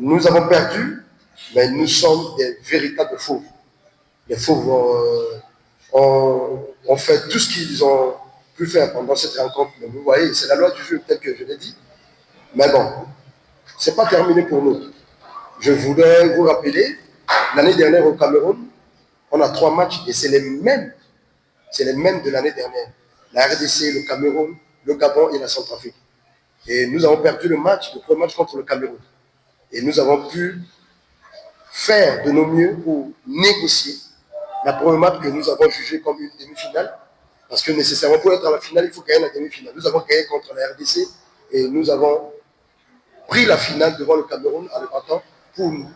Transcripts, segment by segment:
Nous avons perdu, mais nous sommes des véritables fauves. Les fauves ont fait tout ce qu'ils ont pu faire pendant cette rencontre. Mais vous voyez, c'est la loi du jeu, tel que je l'ai dit. Mais bon, ce n'est pas terminé pour nous. Je voudrais vous rappeler, l'année dernière au Cameroun, on a 3 matchs et c'est les mêmes de l'année dernière. La RDC, le Cameroun, le Gabon et la Centrafrique. Et nous avons perdu le premier match contre le Cameroun. Et nous avons pu faire de nos mieux pour négocier la première match que nous avons jugé comme une demi-finale. Parce que nécessairement, pour être à la finale, il faut gagner la demi-finale. Nous avons gagné contre la RDC et nous avons pris la finale devant le Cameroun en le battant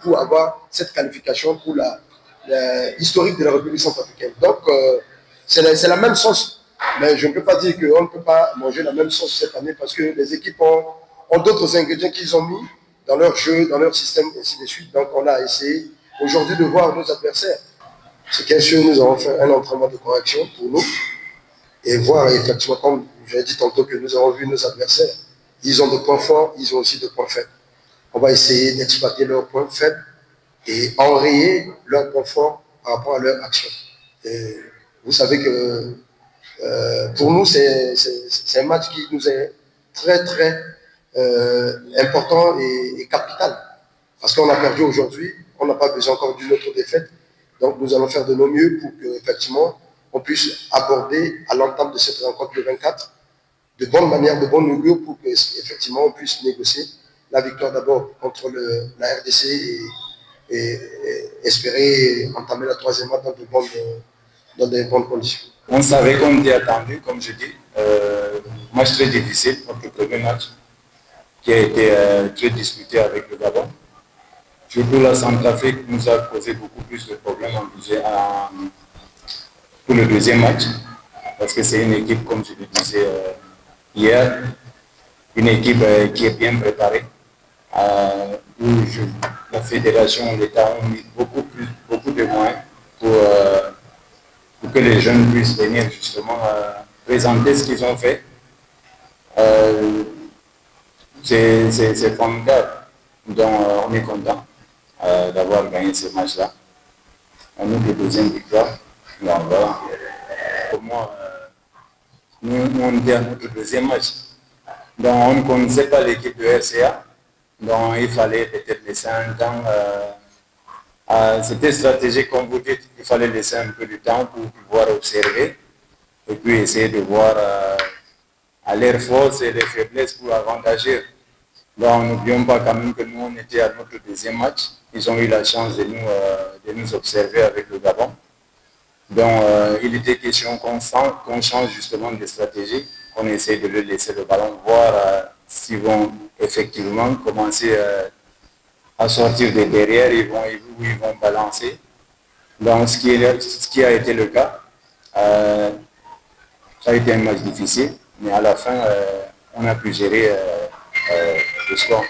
pour avoir cette qualification pour l'historique de la République centrafricaine. Donc, c'est la même sauce. Mais je ne peux pas dire qu'on ne peut pas manger la même sauce cette année parce que les équipes ont d'autres ingrédients qu'ils ont mis dans leur jeu, dans leur système, et ainsi de suite. Donc, on a essayé aujourd'hui de voir nos adversaires. C'est bien sûr, nous avons fait un entraînement de correction pour nous et voir effectivement, comme j'ai dit tantôt, que nous avons vu nos adversaires. Ils ont des points forts, ils ont aussi des points faibles. On va essayer d'exploiter leurs points faibles et enrayer leurs points forts par rapport à leur action. Et vous savez que pour nous, c'est un match qui nous est très, très important et capital. Parce qu'on a perdu aujourd'hui, on n'a pas besoin encore d'une autre défaite. Donc nous allons faire de nos mieux pour qu'effectivement, on puisse aborder à l'entame de cette rencontre le 24 de bonne manière, de bonne augure pour qu'effectivement on puisse négocier la victoire d'abord contre la RDC et espérer entamer la troisième match dans de bonnes conditions. On savait qu'on était attendu, comme je dis, match très difficile, notre premier match, qui a été très disputé avec le Gabon. Surtout la Centrafrique nous a posé beaucoup plus de problèmes pour le deuxième match, parce que c'est une équipe, comme je le disais hier, une équipe qui est bien préparée, où la fédération, l'État ont mis beaucoup de moyens pour que les jeunes puissent venir justement présenter ce qu'ils ont fait. C'est formidable, donc on est content d'avoir gagné ce match-là. On a une deuxième victoire. Voilà. Pour moi, nous on était à notre deuxième match. Donc on ne connaissait pas l'équipe de RCA. Donc il fallait peut-être laisser un temps. C'était stratégique, comme vous dites, il fallait laisser un peu de temps pour pouvoir observer et puis essayer de voir à leurs forces et leurs faiblesses pour avantager. Donc n'oublions pas quand même que nous on était à notre deuxième match. Ils ont eu la chance de nous observer avec le Gabon. Donc il était question qu'on change justement de stratégie, qu'on essaie de leur laisser le ballon, voir s'ils vont effectivement commencer à sortir de derrière, où ils vont balancer. Donc ce qui a été le cas, ça a été un match difficile, mais à la fin, on a pu gérer le score.